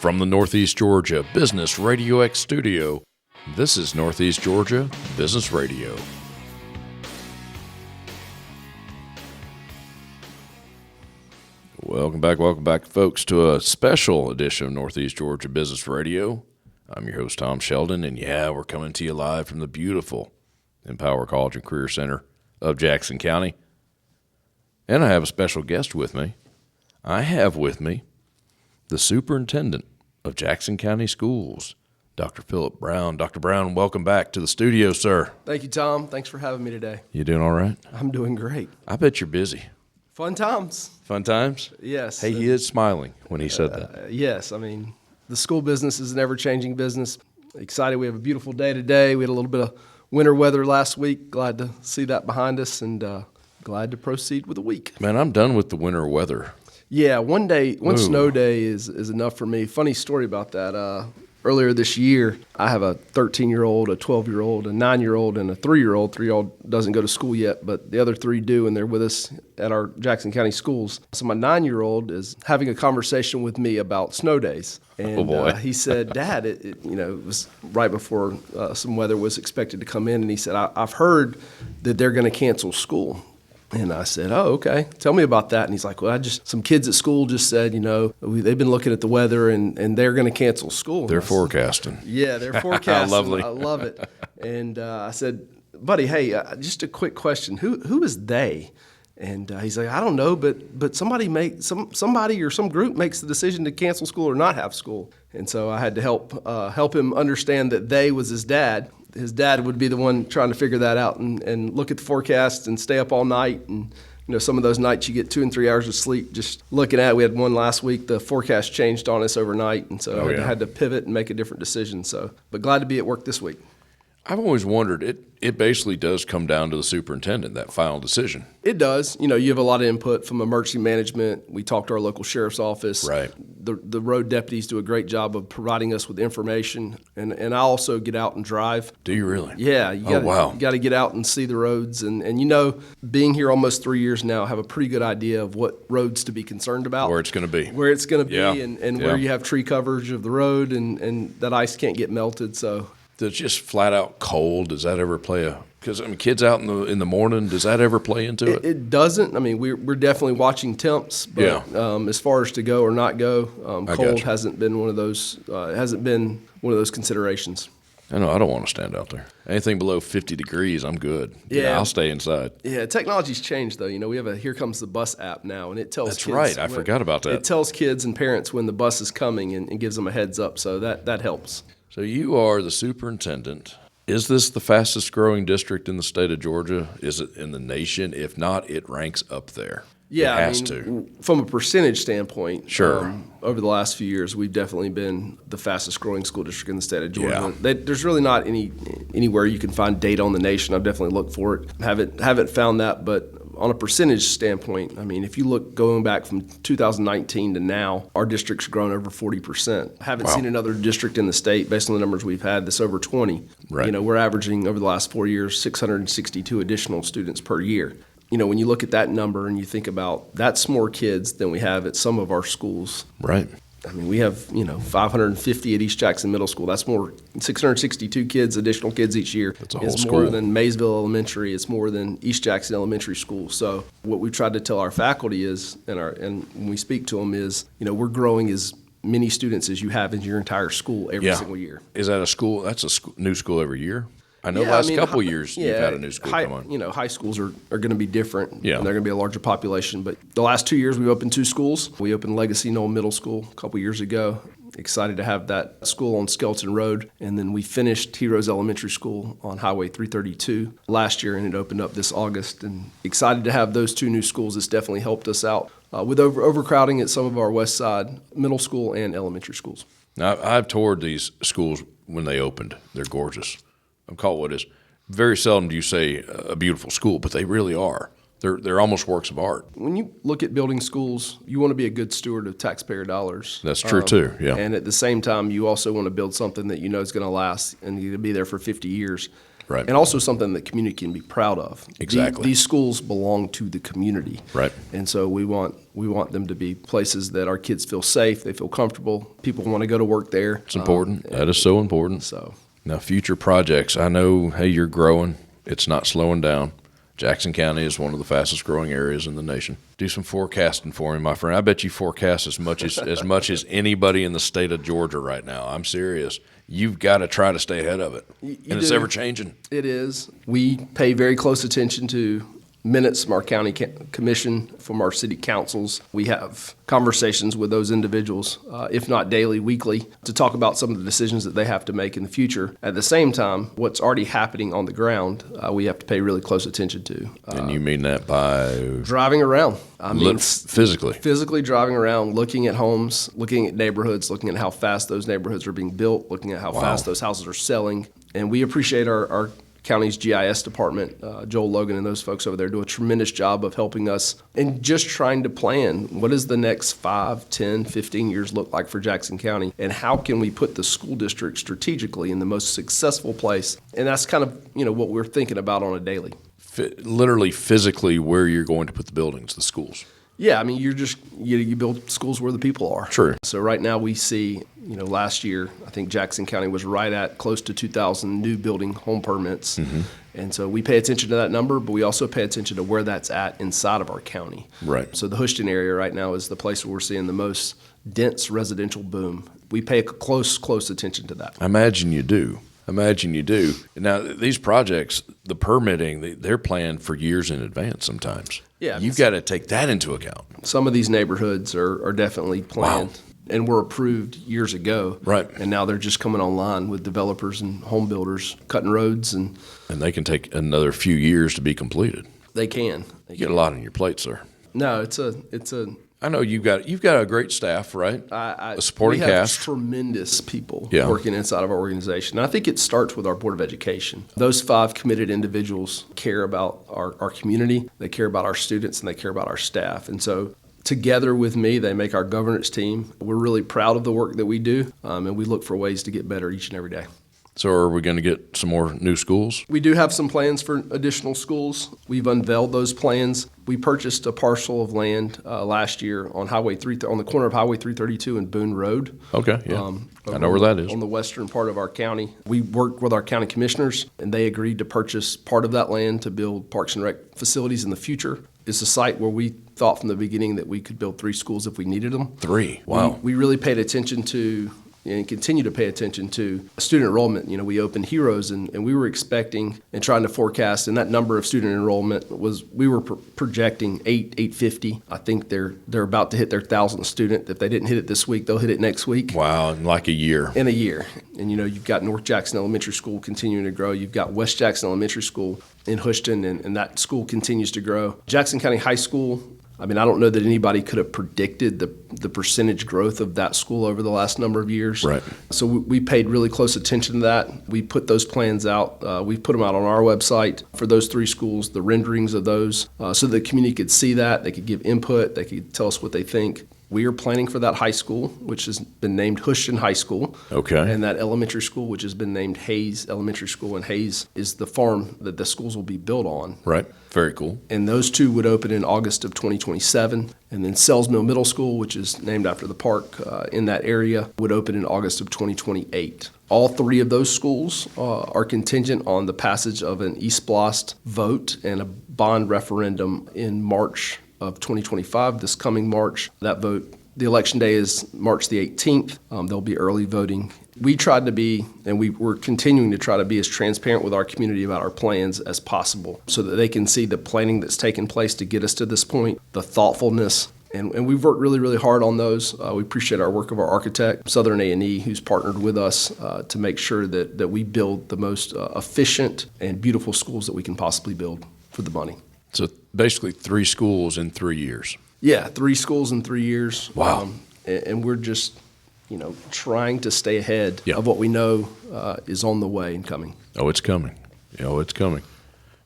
From the Northeast Georgia Business RadioX studio, this is Northeast Georgia Business Radio. Welcome back, folks, to a special edition of Northeast Georgia Business Radio. I'm your host, Tom Sheldon, and we're coming to you live from the beautiful Empower College and Career Center of Jackson County. And I have a special guest with me. I have with me the Superintendent of Jackson County Schools, Dr. Philip Brown. Dr. Brown, welcome back to the studio, sir. Thank you, Tom. Thanks for having me today. You doing all right? I'm doing great. I bet you're busy. Fun times. Fun times? Yes. Hey, he is smiling when he said that. Yes. I mean, the school business is an ever-changing business. Excited. We have a beautiful day today. We had a little bit of winter weather last week. Glad to see that behind us and glad to proceed with the week. Man, I'm done with the winter weather. Yeah, one snow day is enough for me. Funny story about that. Earlier this year, I have a 13-year-old, a 12-year-old, a 9-year-old, and a 3-year-old. 3-year-old doesn't go to school yet, but the other three do, and they're with us at our Jackson County schools. So my 9-year-old is having a conversation with me about snow days. And he said, Dad, it was right before some weather was expected to come in, and he said, I've heard that they're going to cancel school. And I said, oh, okay. Tell me about that. And he's like, well, some kids at school just said, they've been looking at the weather and they're going to cancel school. They're forecasting. Yeah, they're forecasting. Lovely. I love it. And I said, buddy, hey, just a quick question. Who is they? And he's like, I don't know, but somebody or some group makes the decision to cancel school or not have school. And so I had to help him understand that they was his dad. His dad would be the one trying to figure that out and look at the forecast and stay up all night. And, some of those nights you get 2 and 3 hours of sleep just looking at it. We had one last week. The forecast changed on us overnight. And so I had to pivot and make a different decision. But glad to be at work this week. I've always wondered, it basically does come down to the superintendent, that final decision. It does. You have a lot of input from emergency management. We talk to our local sheriff's office. Right. The road deputies do a great job of providing us with information. And I also get out and drive. Do you really? Yeah. You got to get out and see the roads. And being here almost 3 years now, I have a pretty good idea of what roads to be concerned about. Where it's going to be. And where you have tree coverage of the road and that ice can't get melted. So it's just flat out cold. Does that ever play because kids out in the morning, does that ever play into it? It doesn't. I mean, we're definitely watching temps, but as far as to go or not go, cold hasn't been one of those. Hasn't been one of those considerations. I know. I don't want to stand out there. Anything below 50 degrees, I'm good. Yeah, I'll stay inside. Yeah, technology's changed though. We have a Here Comes the Bus app now, and it tells That's kids. Right. I forgot about that. It tells kids and parents when the bus is coming and gives them a heads up. So that helps. So you are the superintendent. Is this the fastest growing district in the state of Georgia? Is it in the nation? If not, it ranks up there. Yeah, it has to. From a percentage standpoint, sure. Over the last few years, we've definitely been the fastest growing school district in the state of Georgia. Yeah. There's really not anywhere you can find data on the nation. I've definitely looked for it. Haven't found that, but on a percentage standpoint, I mean, if you look going back from 2019 to now, our district's grown over 40%. Haven't seen another district in the state, based on the numbers we've had, that's over 20. Right. We're averaging over the last 4 years 662 additional students per year. When you look at that number and you think about that's more kids than we have at some of our schools. Right. I mean, we have, 550 at East Jackson Middle School. That's more, 662 kids, additional kids each year. That's a whole it's school. more than Maysville Elementary. It's more than East Jackson Elementary School. So what we've tried to tell our faculty is, and when we speak to them is, we're growing as many students as you have in your entire school every single year. Is that a school? That's a new school every year? I know couple years you've had a new school come on. High schools are going to be different. Yeah. And they're going to be a larger population. But the last 2 years, we've opened 2 schools. We opened Legacy Knoll Middle School a couple years ago. Excited to have that school on Skelton Road. And then we finished Heroes Elementary School on Highway 332 last year, and it opened up this August. And excited to have those 2 new schools. It's definitely helped us out with overcrowding at some of our west side middle school and elementary schools. Now, I've toured these schools when they opened. They're gorgeous. I'm called what is. Very seldom do you say a beautiful school, but they really are. They're almost works of art. When you look at building schools, you want to be a good steward of taxpayer dollars. That's true too, yeah. And at the same time, you also want to build something that is going to last and you're going to be there for 50 years. Right. And also something that community can be proud of. Exactly. These schools belong to the community. Right. And so we want them to be places that our kids feel safe, they feel comfortable, people want to go to work there. It's important. That is so important. So Now, future projects, I know, hey, you're growing. It's not slowing down. Jackson County is one of the fastest growing areas in the nation. Do some forecasting for me, my friend. I bet you forecast as much as anybody in the state of Georgia right now. I'm serious. You've got to try to stay ahead of it. And it's ever changing. It is. We pay very close attention to minutes from our county commission, from our city councils. We have conversations with those individuals, if not daily, weekly, to talk about some of the decisions that they have to make in the future. At the same time, what's already happening on the ground, we have to pay really close attention to. And you mean that by Driving around. I mean, physically? Physically driving around, looking at homes, looking at neighborhoods, looking at how fast those neighborhoods are being built, looking at how fast those houses are selling. And we appreciate our county's GIS department. Joel Logan and those folks over there do a tremendous job of helping us and just trying to plan what does the next 5, 10, 15 years look like for Jackson County, and how can we put the school district strategically in the most successful place. And that's kind of what we're thinking about on a daily. Literally, physically, where you're going to put the buildings, the schools. Yeah, I mean, you build schools where the people are. True. So right now we see, last year, I think Jackson County was right at close to 2,000 new building home permits. Mm-hmm. And so we pay attention to that number, but we also pay attention to where that's at inside of our county. Right. So the Houston area right now is the place where we're seeing the most dense residential boom. We pay close attention to that. I imagine you do. Now, these projects, the permitting, they're planned for years in advance sometimes. Yeah. You've got to take that into account. Some of these neighborhoods are definitely planned and were approved years ago. Right. And now they're just coming online with developers and home builders cutting roads. And they can take another few years to be completed. They can. You get a lot on your plate, sir. No, it's a I know you've got a great staff, right? A supporting we have cast. Tremendous people working inside of our organization. And I think it starts with our Board of Education. Those 5 committed individuals care about our community, they care about our students, and they care about our staff. And so together with me, they make our governance team. We're really proud of the work that we do, and we look for ways to get better each and every day. So are we going to get some more new schools? We do have some plans for additional schools. We've unveiled those plans. We purchased a parcel of land last year on on the corner of Highway 332 and Boone Road. Okay, yeah. I know where that is. On the western part of our county. We worked with our county commissioners, and they agreed to purchase part of that land to build Parks and Rec facilities in the future. It's a site where we thought from the beginning that we could build 3 schools if we needed them. 3? Wow. We really paid attention to and continue to pay attention to student enrollment. We opened Heroes, and we were expecting and trying to forecast, and that number of student enrollment we were projecting 850. I think they're about to hit their 1,000th student. If they didn't hit it this week, they'll hit it next week. Wow, in like a year. In a year. And you've got North Jackson Elementary School continuing to grow. You've got West Jackson Elementary School in Houston, and that school continues to grow. Jackson County High School, I mean, I don't know that anybody could have predicted the percentage growth of that school over the last number of years. Right. So we paid really close attention to that. We put those plans out. We put them out on our website for those 3 schools, the renderings of those, so the community could see that. They could give input. They could tell us what they think. We are planning for that high school, which has been named Houston High School. Okay. And that elementary school, which has been named Hayes Elementary School. And Hayes is the farm that the schools will be built on. Right. Very cool. And those 2 would open in August of 2027. And then Sells Mill Middle School, which is named after the park in that area, would open in August of 2028. All 3 of those schools are contingent on the passage of an East Blast vote and a bond referendum in March of 2025, this coming March. That vote, the election day is March the 18th. There'll be early voting. We tried to be, and we're continuing to try to be as transparent with our community about our plans as possible so that they can see the planning that's taken place to get us to this point, the thoughtfulness. And we've worked really, really hard on those. We appreciate our work of our architect, Southern A&E, who's partnered with us to make sure that we build the most efficient and beautiful schools that we can possibly build for the money. So basically 3 schools in 3 years. Yeah, 3 schools in 3 years. Wow. And we're just, trying to stay ahead of what we know is on the way and coming. Oh, it's coming. It's coming.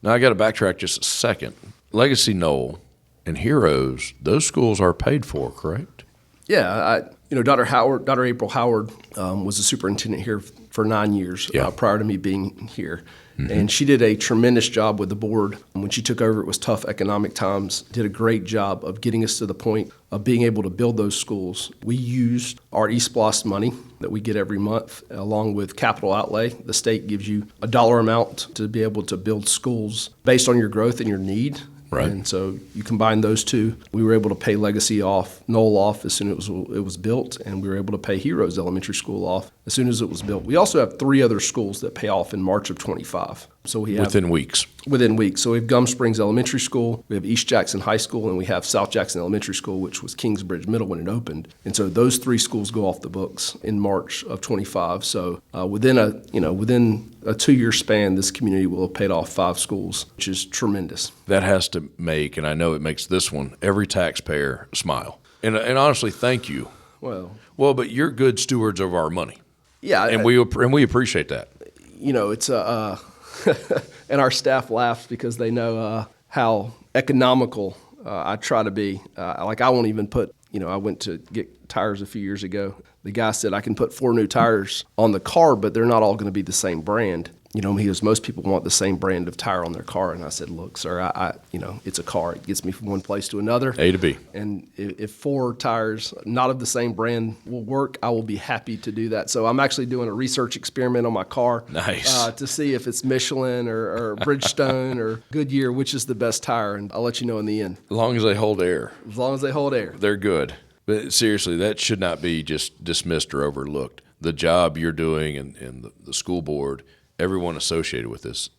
Now, I got to backtrack just a second. Legacy Knoll and Heroes, those schools are paid for, correct? Yeah, Dr. April Howard was the superintendent here for 9 years prior to me being here. And she did a tremendous job with the board. When she took over, it was tough economic times. Did a great job of getting us to the point of being able to build those schools. We used our eSPLOST money that we get every month, along with capital outlay. The state gives you a dollar amount to be able to build schools based on your growth and your need. Right. And so you combine those two. We were able to pay Legacy off, Knoll off as soon as it was built, and we were able to pay Heroes Elementary School off as soon as it was built. We also have 3 other schools that pay off in March of 25. So we have Within weeks. Within weeks. So we have Gum Springs Elementary School, we have East Jackson High School, and we have South Jackson Elementary School, which was Kingsbridge Middle when it opened. And so those 3 schools go off the books in March of 25. So within a 2-year span, this community will have paid off 5 schools, which is tremendous. That has to make, and I know it makes this one, every taxpayer smile. And honestly, thank you. Well, but you're good stewards of our money. Yeah. And we appreciate that. It's and our staff laughs because they know how economical I try to be. I won't even put, I went to get tires a few years ago. The guy said I can put 4 new tires on the car, but they're not all going to be the same brand. He goes, most people want the same brand of tire on their car. And I said, look, sir, it's a car. It gets me from one place to another. A to B. And if 4 tires, not of the same brand, will work, I will be happy to do that. So I'm actually doing a research experiment on my car. Nice. To see if it's Michelin or Bridgestone or Goodyear, which is the best tire. And I'll let you know in the end. As long as they hold air. As long as they hold air. They're good. But seriously, that should not be just dismissed or overlooked. The job you're doing and the school board, everyone associated with this,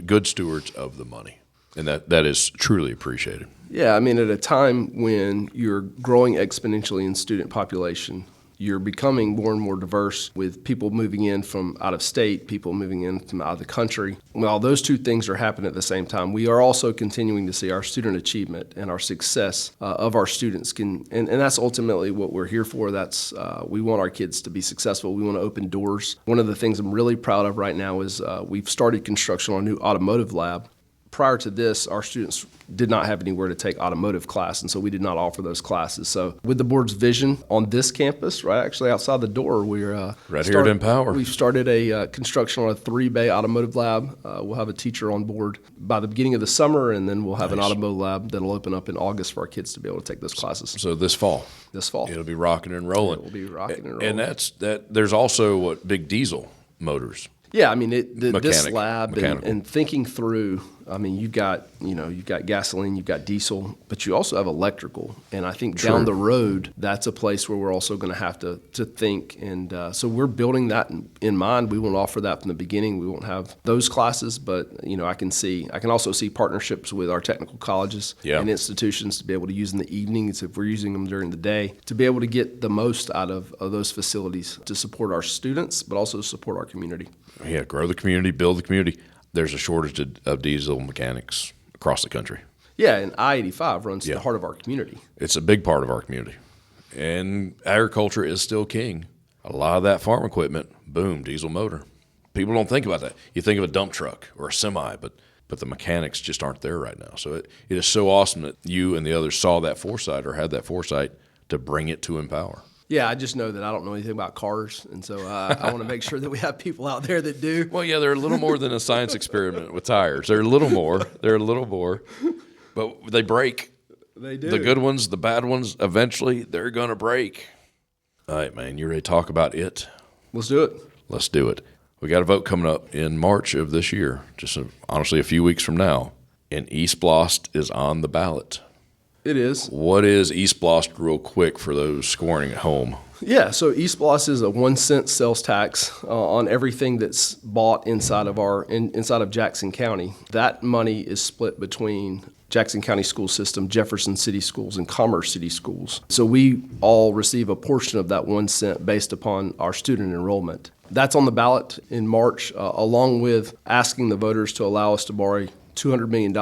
good stewards of the money. And that is truly appreciated. Yeah, at a time when you're growing exponentially in student population, you're becoming more and more diverse with people moving in from out of state, people moving in from out of the country. While those 2 things are happening at the same time, we are also continuing to see our student achievement and our success of our students. And that's ultimately what we're here for. That's we want our kids to be successful. We want to open doors. One of the things I'm really proud of right now is we've started construction on a new automotive lab. Prior to this, our students did not have anywhere to take automotive class, and so we did not offer those classes. So with the board's vision on this campus, right actually outside the door, we're right here at Empower. We've started a construction on a 3-bay automotive lab. We'll have a teacher on board by the beginning of the summer, and then we'll have an automotive lab that'll open up in August for our kids to be able to take those classes. So this fall. It'll be rocking and rolling. It will be rocking and rolling. And there's also big diesel motors. Yeah, this lab and thinking through, you've got gasoline, you've got diesel, but you also have electrical. And I think down the road, that's a place where we're also going to have to think. And so we're building that in mind. We won't offer that from the beginning. We won't have those classes, but I can also see partnerships with our technical colleges and institutions to be able to use in the evenings if we're using them during the day, to be able to get the most out of those facilities to support our students, but also support our community. Yeah, grow the community, build the community. There's a shortage of diesel mechanics across the country. Yeah, and I-85 runs to the heart of our community. It's a big part of our community. And agriculture is still king. A lot of that farm equipment, boom, diesel motor. People don't think about that. You think of a dump truck or a semi, but the mechanics just aren't there right now. So it is so awesome that you and the others saw that foresight or had that foresight to bring it to Empower. Yeah, I just know that I don't know anything about cars, and so I want to make sure that we have people out there that do. Well, yeah, they're a little more than a science experiment with tires. They're a little more, but they break. They do. The good ones, the bad ones, eventually they're going to break. All right, man, you ready to talk about it? Let's do it. Let's do it. We got a vote coming up in March of this year, just honestly a few weeks from now, and eSPLOST is on the ballot. It is. What is eSPLOST real quick for those scoring at home? Yeah, so eSPLOST is a 1-cent sales tax on everything that's bought inside of Jackson County. That money is split between Jackson County School System, Jefferson City Schools, and Commerce City Schools. So we all receive a portion of that 1 cent based upon our student enrollment. That's on the ballot in March, along with asking the voters to allow us to borrow $200 million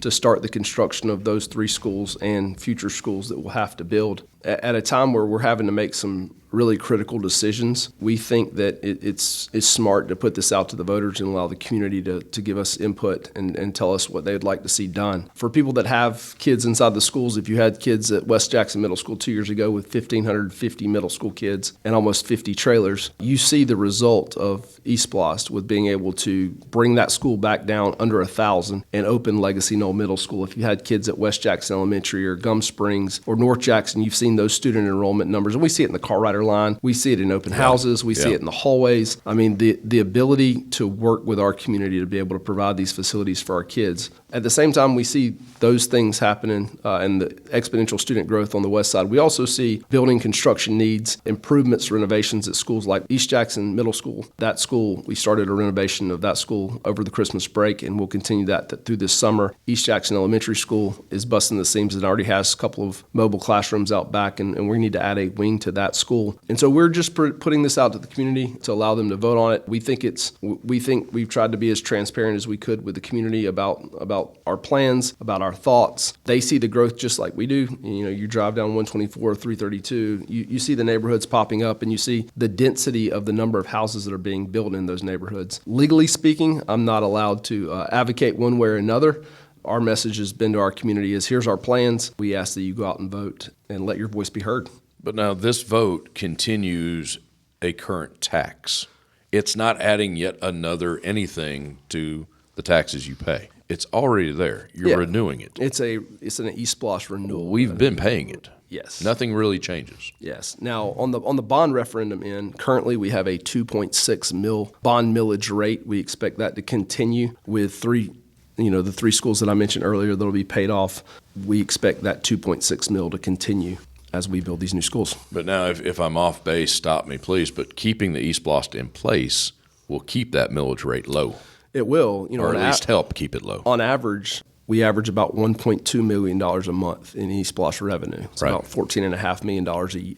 to start the construction of those 3 schools and future schools that we'll have to build. At a time where we're having to make some really critical decisions, we think that it's smart to put this out to the voters and allow the community to give us input and tell us what they'd like to see done. For people that have kids inside the schools, if you had kids at West Jackson Middle School 2 years ago with 1,550 middle school kids and almost 50 trailers, you see the result of East Blost with being able to bring that school back down under 1,000 and open Legacy Knoll Middle School. If you had kids at West Jackson Elementary or Gum Springs or North Jackson, you've seen those student enrollment numbers, and we see it in the car rider line. We see it in open houses. We see it in the hallways. I mean, the ability to work with our community to be able to provide these facilities for our kids. At the same time, we see those things happening and the exponential student growth on the west side. We also see building construction needs, improvements, renovations at schools like East Jackson Middle School. That school, we started a renovation of that school over the Christmas break, and we'll continue that through this summer. East Jackson Elementary School is busting the seams. It already has a couple of mobile classrooms out back, and we need to add a wing to that school. And so we're just putting this out to the community to allow them to vote on it. We think we've tried to be as transparent as we could with the community about our plans, about our thoughts. They see the growth just like we do. You know, you drive down 124, 332, you see the neighborhoods popping up, and you see the density of the number of houses that are being built in those neighborhoods. Legally speaking, I'm not allowed to advocate one way or another. Our message has been to our community is here's our plans. We ask that you go out and vote and let your voice be heard. But now this vote continues a current tax. It's not adding yet another anything to the taxes you pay. It's already there. You're renewing it. It's an East Blost renewal. We've been paying it. Yes. Nothing really changes. Yes. Now, on the bond referendum end, currently we have a 2.6 mil bond millage rate. We expect that to continue with the 3 schools that I mentioned earlier that'll be paid off. We expect that 2.6 mil to continue as we build these new schools. But now, if I'm off base, stop me, please. But keeping the East Blost in place will keep that millage rate low. It will. Or at least help keep it low. On average, we average about $1.2 million a month in East Blost revenue. It's about $14.5 million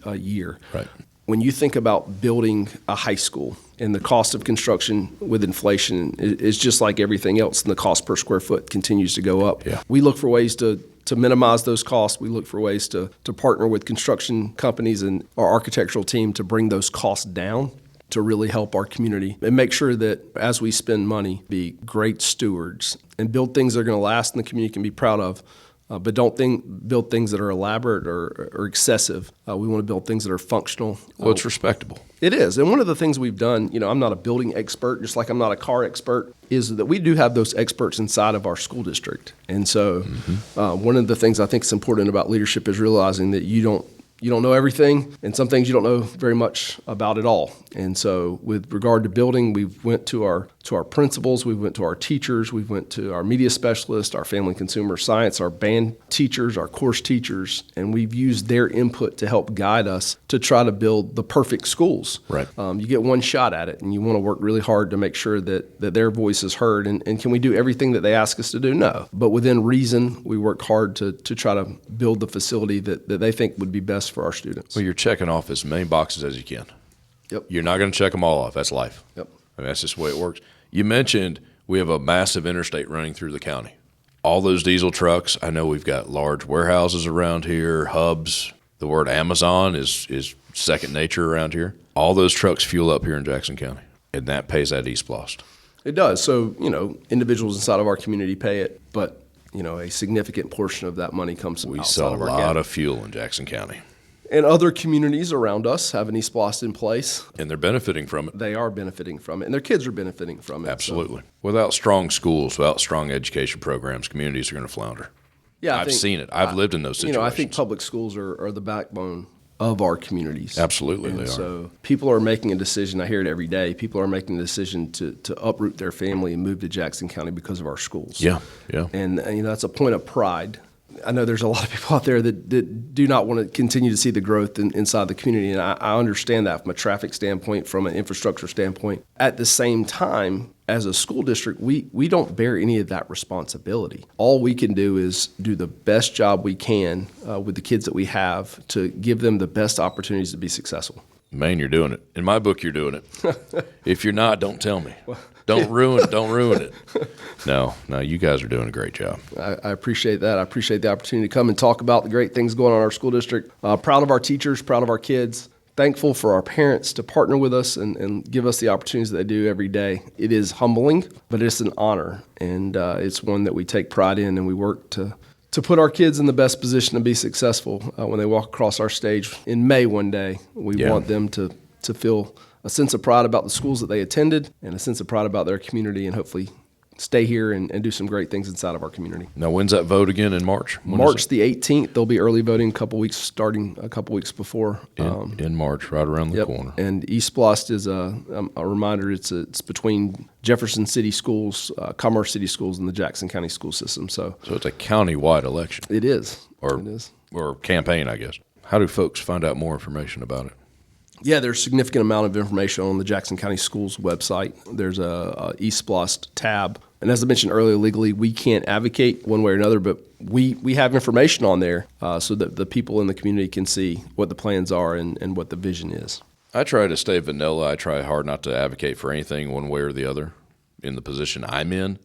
a year. Right. When you think about building a high school and the cost of construction with inflation is just like everything else, and the cost per square foot continues to go up. Yeah. We look for ways to minimize those costs. We look for ways to partner with construction companies and our architectural team to bring those costs down to really help our community and make sure that as we spend money, be great stewards and build things that are going to last and the community can be proud of. But don't build things that are elaborate or excessive. We want to build things that are functional. Well, it's respectable. It is. And one of the things we've done, I'm not a building expert, just like I'm not a car expert, is that we do have those experts inside of our school district. And so one of the things I think is important about leadership is realizing that you don't know everything, and some things you don't know very much about at all. And so with regard to building, we went to our principals, we went to our teachers, we went to our media specialists, our family and consumer science, our band teachers, our course teachers, and we've used their input to help guide us to try to build the perfect schools. Right. You get one shot at it, and you want to work really hard to make sure that their voice is heard. And can we do everything that they ask us to do? No. But within reason, we work hard to try to build the facility that they think would be best for our students. Well, you're checking off as many boxes as you can. Yep. You're not going to check them all off. That's life. Yep. I mean, that's just the way it works. You mentioned we have a massive interstate running through the county. All those diesel trucks, I know we've got large warehouses around here, hubs. The word Amazon is second nature around here. All those trucks fuel up here in Jackson County, and that pays that East Blost. It does. So, individuals inside of our community pay it, but, a significant portion of that money comes from outside of our county. We sell a lot of fuel in Jackson County. And other communities around us have an East Blost in place. And they're benefiting from it. They are benefiting from it, and their kids are benefiting from it. Absolutely. So. Without strong schools, without strong education programs, communities are going to flounder. Yeah, I've seen it. I've lived in those situations. I think public schools are the backbone of our communities. Absolutely, they are. So people are making a decision. I hear it every day. People are making a decision to uproot their family and move to Jackson County because of our schools. Yeah. And that's a point of pride. I know there's a lot of people out there that do not want to continue to see the growth inside the community, and I understand that from a traffic standpoint, from an infrastructure standpoint. At the same time, as a school district, we don't bear any of that responsibility. All we can do is do the best job we can with the kids that we have to give them the best opportunities to be successful. Man, you're doing it. In my book, you're doing it. If you're not, don't tell me. Don't ruin it. No, you guys are doing a great job. I appreciate that. I appreciate the opportunity to come and talk about the great things going on in our school district. Proud of our teachers, proud of our kids. Thankful for our parents to partner with us and give us the opportunities that they do every day. It is humbling, but it's an honor, and it's one that we take pride in, and we work to put our kids in the best position to be successful when they walk across our stage in May one day. We want them to feel a sense of pride about the schools that they attended and a sense of pride about their community, and hopefully stay here and do some great things inside of our community. Now, when's that vote again in March? March the 18th. There'll be early voting starting a couple weeks before. In March, right around the corner. And East Bluffs is a reminder. It's between Jefferson City Schools, Commerce City Schools, and the Jackson County school system. So it's a county-wide election. It is. Or campaign, I guess. How do folks find out more information about it? Yeah, there's a significant amount of information on the Jackson County Schools website. There's a East Bluffs tab. And as I mentioned earlier, legally, we can't advocate one way or another, but we have information on there so that the people in the community can see what the plans are and what the vision is. I try to stay vanilla. I try hard not to advocate for anything one way or the other in the position I'm in.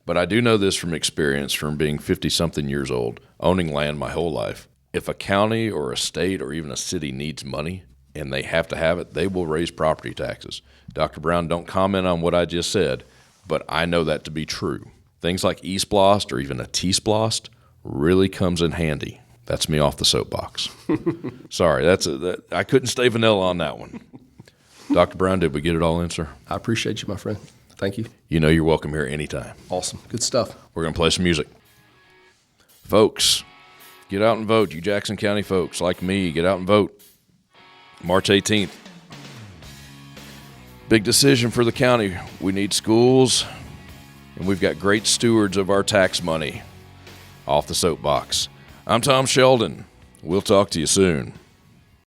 But I do know this from experience from being 50-something years old, owning land my whole life. If a county or a state or even a city needs money, and they have to have it, they will raise property taxes. Dr. Brown, don't comment on what I just said, but I know that to be true. Things like East-Blost or even a T-Splost really comes in handy. That's me off the soapbox. Sorry, I couldn't stay vanilla on that one. Dr. Brown, did we get it all in, sir? I appreciate you, my friend. Thank you. You know you're welcome here anytime. Awesome. Good stuff. We're going to play some music. Folks, get out and vote. You Jackson County folks like me, get out and vote. March 18th. Big decision for the county. We need schools, and we've got great stewards of our tax money. Off the soapbox. I'm Tom Sheldon. We'll talk to you soon.